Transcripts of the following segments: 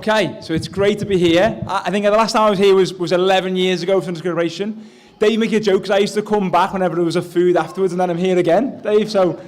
Okay, so it's great to be here. I think the last time I was here was 11 years ago for celebration. Dave make a joke because I used to come back whenever there was a food afterwards, and then I'm here again, Dave. So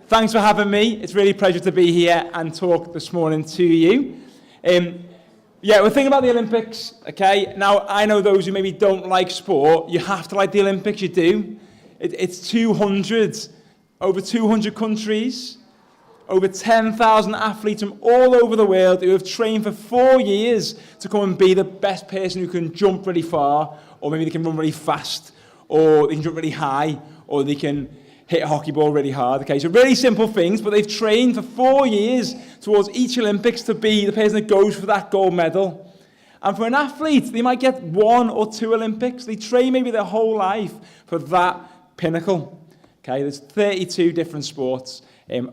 thanks for having me. It's really a pleasure to be here and talk this morning to you. Yeah, we're thinking about the Olympics, okay? Now, I know those who maybe don't like sport, you have to like the Olympics, you do. It's over 200 countries, over 10,000 athletes from all over the world who have trained for 4 years to come and be the best person who can jump really far, or maybe they can run really fast, or they can jump really high, or they can hit a hockey ball really hard. Okay, so really simple things, but they've trained for 4 years towards each Olympics to be the person that goes for that gold medal. And for an athlete, they might get 1 or 2 Olympics. They train maybe their whole life for that pinnacle. Okay, there's 32 different sports,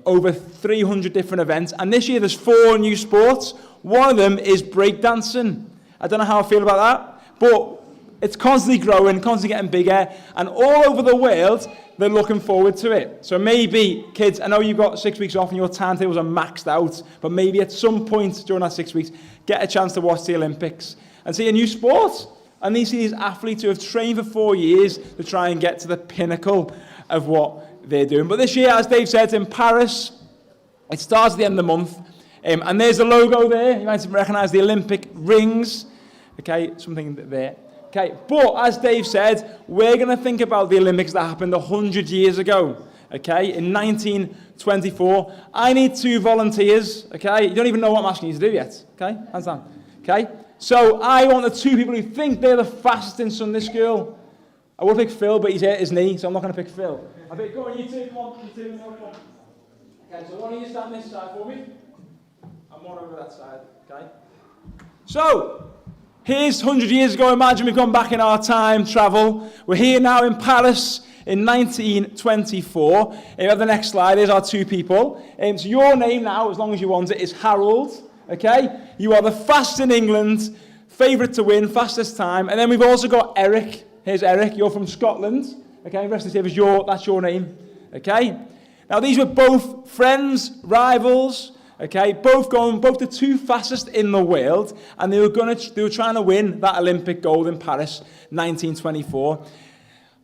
over 300 different events, and this year there's 4 new sports. One of them is breakdancing. I don't know how I feel about that, but it's constantly growing, constantly getting bigger, and all over the world, they're looking forward to it. So maybe, kids, I know you've got 6 weeks off and your timetables are maxed out, but maybe at some point during that 6 weeks, get a chance to watch the Olympics and see a new sport. And you see these athletes who have trained for 4 years to try and get to the pinnacle of what they're doing. But this year, as Dave said, it's in Paris. It starts at the end of the month. And there's the logo there. You might recognize the Olympic rings. Okay, something there. Okay, but as Dave said, we're going to think about the Olympics that happened 100 years ago. Okay, in 1924. I need 2 volunteers. Okay, you don't even know what I'm asking you to do yet. Okay, hands down. Okay, so I want the 2 people who think they're the fastest in Sunday school. I would pick Phil, but he's hurt his knee, so I'm not going to pick Phil. I think, go on, you 2, come on, you 2, come on. Okay, so why don't you stand this side for me? And one over that side, okay? So, here's 100 years ago. Imagine we've gone back in our time travel. We're here now in Paris in 1924. We have the next slide. Here's our 2 people. So your name now, as long as you want it, is Harold. Okay? You are the fastest in England, favourite to win, fastest time. And then we've also got Eric. Here's Eric. You're from Scotland. Okay? Rest of the that's your name. Okay? Now these were both friends, rivals. Okay, both the 2 fastest in the world, and they were trying to win that Olympic gold in Paris, 1924.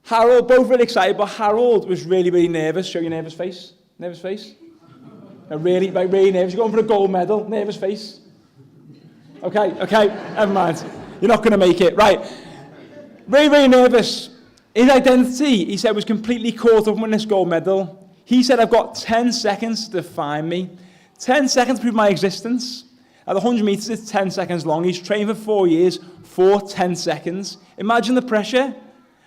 Harold, both really excited, but Harold was really, really nervous. Show your nervous face. Nervous face. Really nervous. You're going for a gold medal. Nervous face. Okay, never mind. You're not going to make it. Right. Really, really nervous. His identity, he said, was completely caught up in this gold medal. He said, I've got 10 seconds to define me. 10 seconds to prove my existence. At the 100 metres, it's 10 seconds long. He's trained for 4 years for 10 seconds. Imagine the pressure.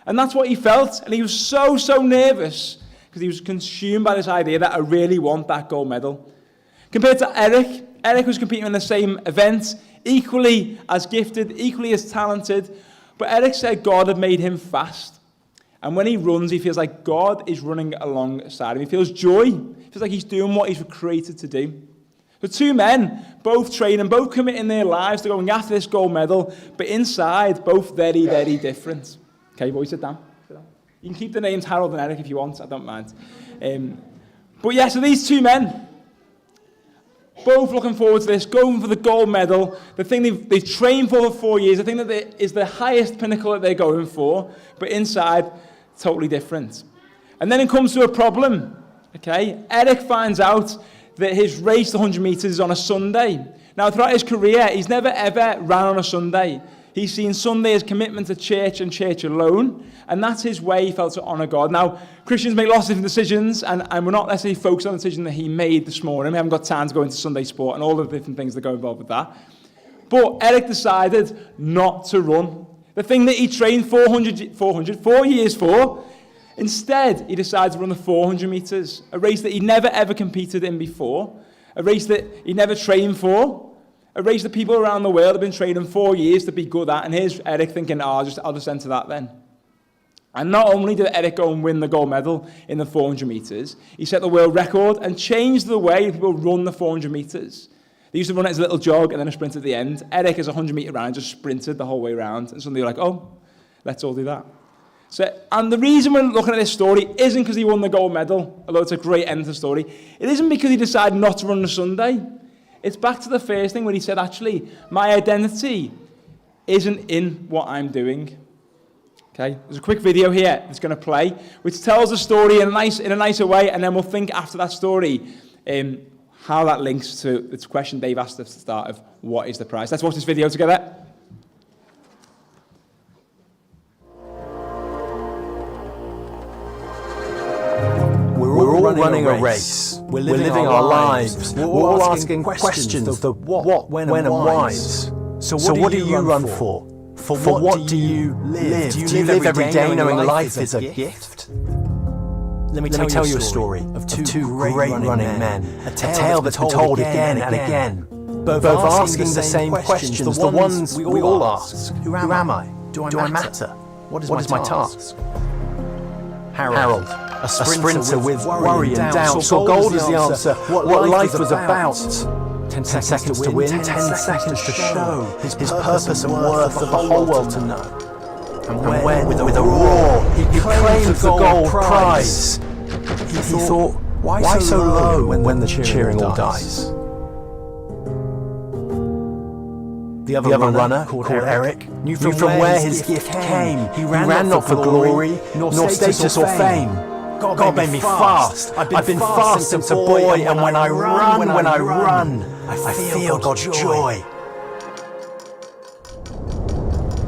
And that's what he felt. And he was so nervous because he was consumed by this idea that I really want that gold medal. Compared to Eric, Eric was competing in the same event, equally as gifted, equally as talented. But Eric said God had made him fast. And when he runs, he feels like God is running alongside him. He feels joy. He feels like he's doing what he's created to do. So 2 men, both training, both committing their lives to going after this gold medal, but inside, both very, very different. Okay, boys, sit down. You can keep the names Harold and Eric if you want. I don't mind. But yeah, so these 2 men, both looking forward to this, going for the gold medal, the thing they've trained for 4 years, the thing that is the highest pinnacle that they're going for, but inside, totally different. And then it comes to a problem, okay? Eric finds out that his race, the 100 metres, is on a Sunday. Now, throughout his career, he's never, ever ran on a Sunday. He's seen Sunday as commitment to church and church alone, and that's his way he felt to honour God. Now, Christians make lots of different decisions, and we're not necessarily focused on the decision that he made this morning. We haven't got time to go into Sunday sport and all the different things that go involved with that. But Eric decided not to run. The thing that he trained 4 years for, instead, he decided to run the 400 metres, a race that he never, ever competed in before, a race that he never trained for, a race that people around the world have been training 4 years to be good at, and here's Eric thinking, I'll just enter that then. And not only did Eric go and win the gold medal in the 400 metres, he set the world record and changed the way people run the 400 metres. They used to run it as a little jog and then a sprint at the end. Eric, as a 100-metre runner, just sprinted the whole way around. And suddenly you're like, oh, let's all do that. So, and the reason we're looking at this story isn't because he won the gold medal, although it's a great end to the story. It isn't because he decided not to run on a Sunday. It's back to the first thing where he said, actually, my identity isn't in what I'm doing. Okay, there's a quick video here that's going to play, which tells the story in a nicer way, and then we'll think after that story how that links to the question Dave asked us at the start of what is the prize. Let's watch this video together. We're all running a race. We're living our lives. We're all asking questions of the what, when, and whys. So what do you run for? For what do you live? Do you live every day knowing life is a gift? Let me tell you a story of two great running men, a tale that's been told again and again, both asking the same questions, the ones we all ask. Who am I? Do I matter? What is my task? Harold, a sprinter with worry and doubt, saw gold as the answer, what life was about. 10 seconds to win, 10 seconds to show his purpose and worth for the whole world to know. And when, with a roar, he claimed the gold prize, he thought, why so low when the cheering all dies? The other runner, called Eric, knew from where his gift came. He ran not for glory, nor status or fame. God made me fast. I've been fast since a boy, and when I run, I feel God's joy.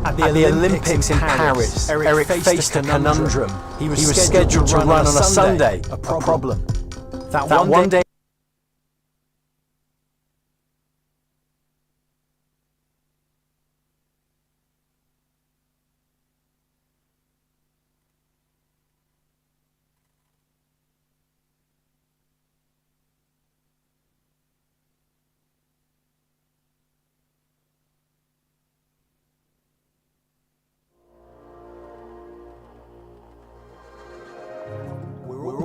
At the Olympics in Paris, Eric faced a conundrum. He was scheduled to run on a Sunday, a problem. That one day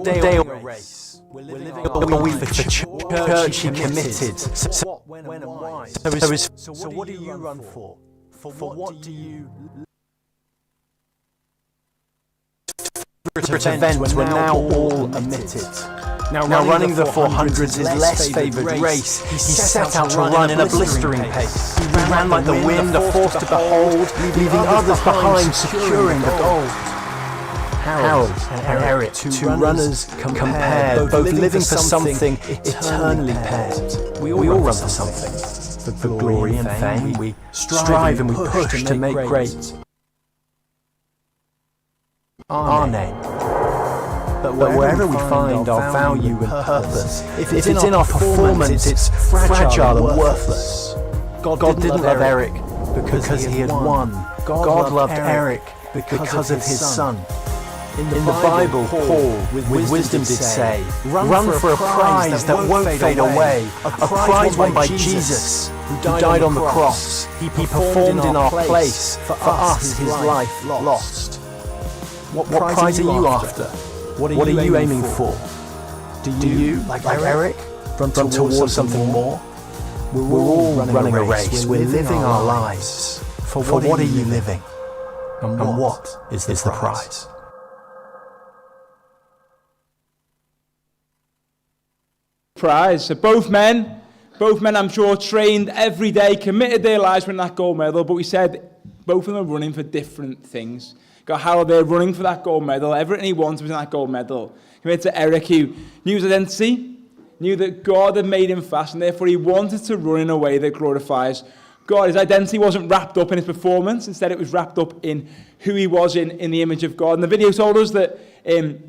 day of a race. We're living a week for church he committed. So what, when, and why? So what do you run for? For what do you... Events were now all omitted. Now running the 400s is less favoured race. He set out to run in a blistering pace. He ran like the wind, a force to behold, leaving others behind, securing the gold. Harold and Eric, two runners compared, both living for something eternally paired. We all run for something, for glory and fame. We strive and we push to make great our name. But wherever we find our value and purpose, if it's in our performance, it's fragile and worthless. God didn't love Eric because he had won. God loved Eric because of his son. In the Bible, Paul, with wisdom did say, run for a prize that won't fade away, a prize won by Jesus, who died on the cross. He performed in our place, for us his life lost. What prize are you after? What are you aiming for? Do you, like Eric, run towards something more? We're all running a race. We're living our lives. For what are you living? And what is the prize? Prize. So both men I'm sure trained every day, committed their lives to winning that gold medal, but we said both of them are running for different things. Got Harold there running for that gold medal, everything he wanted was in that gold medal. Compared to Eric, who knew his identity, knew that God had made him fast, and therefore he wanted to run in a way that glorifies God. His identity wasn't wrapped up in his performance, instead it was wrapped up in who he was in the image of God. And the video told us that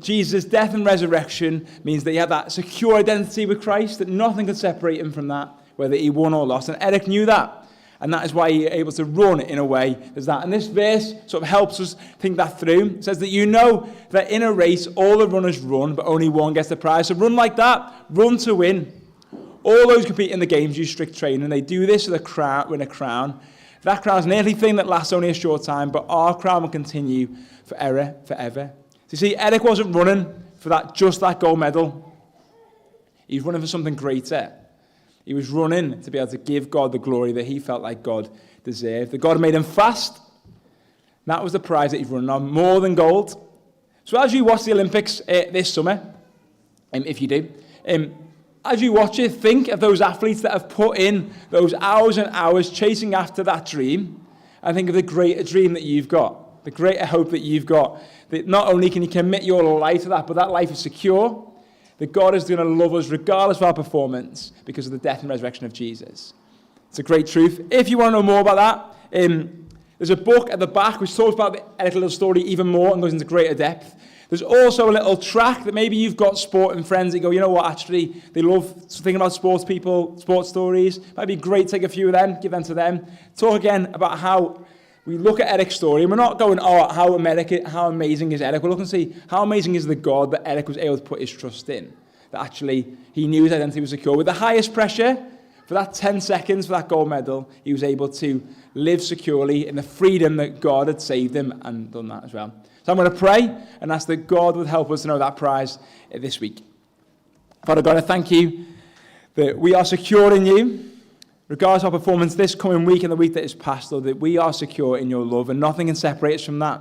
Jesus' death and resurrection means that he had that secure identity with Christ, that nothing could separate him from that, whether he won or lost. And Eric knew that. And that is why he was able to run in a way as that. And this verse sort of helps us think that through. It says that you know that in a race, all the runners run, but only one gets the prize. So run like that. Run to win. All those compete in the games use strict training. They do this with win a crown. That crown is an earthly thing that lasts only a short time, but our crown will continue forever. So you see, Eric wasn't running for just that gold medal. He was running for something greater. He was running to be able to give God the glory that he felt like God deserved. That God made him fast. That was the prize that he's running on, more than gold. So as you watch the Olympics this summer, if you do, as you watch it, think of those athletes that have put in those hours and hours chasing after that dream, and think of the greater dream that you've got, the greater hope that you've got, that not only can you commit your life to that, but that life is secure, that God is going to love us regardless of our performance because of the death and resurrection of Jesus. It's a great truth. If you want to know more about that, there's a book at the back which talks about the Eric Liddell story even more and goes into greater depth. There's also a little track that maybe you've got sport and friends that go, you know what, actually, they love thinking about sports people, sports stories. Might be great to take a few of them, give them to them. Talk again about how we look at Eric's story, and we're not going, oh, how amazing is Eric? We're looking to see how amazing is the God that Eric was able to put his trust in. That actually, he knew his identity was secure. With the highest pressure, for that 10 seconds, for that gold medal, he was able to live securely in the freedom that God had saved him and done that as well. So I'm going to pray and ask that God would help us to know that prize this week. Father God, I thank you that we are secure in you. Regardless of our performance this coming week and the week that is past, Lord, that we are secure in your love and nothing can separate us from that.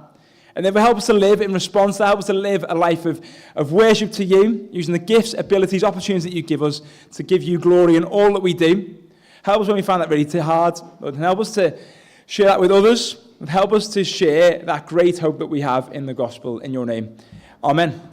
And that will help us to live in response to that, help us to live a life of worship to you, using the gifts, abilities, opportunities that you give us to give you glory in all that we do. Help us when we find that really too hard, Lord, and help us to share that with others, and help us to share that great hope that we have in the gospel in your name. Amen.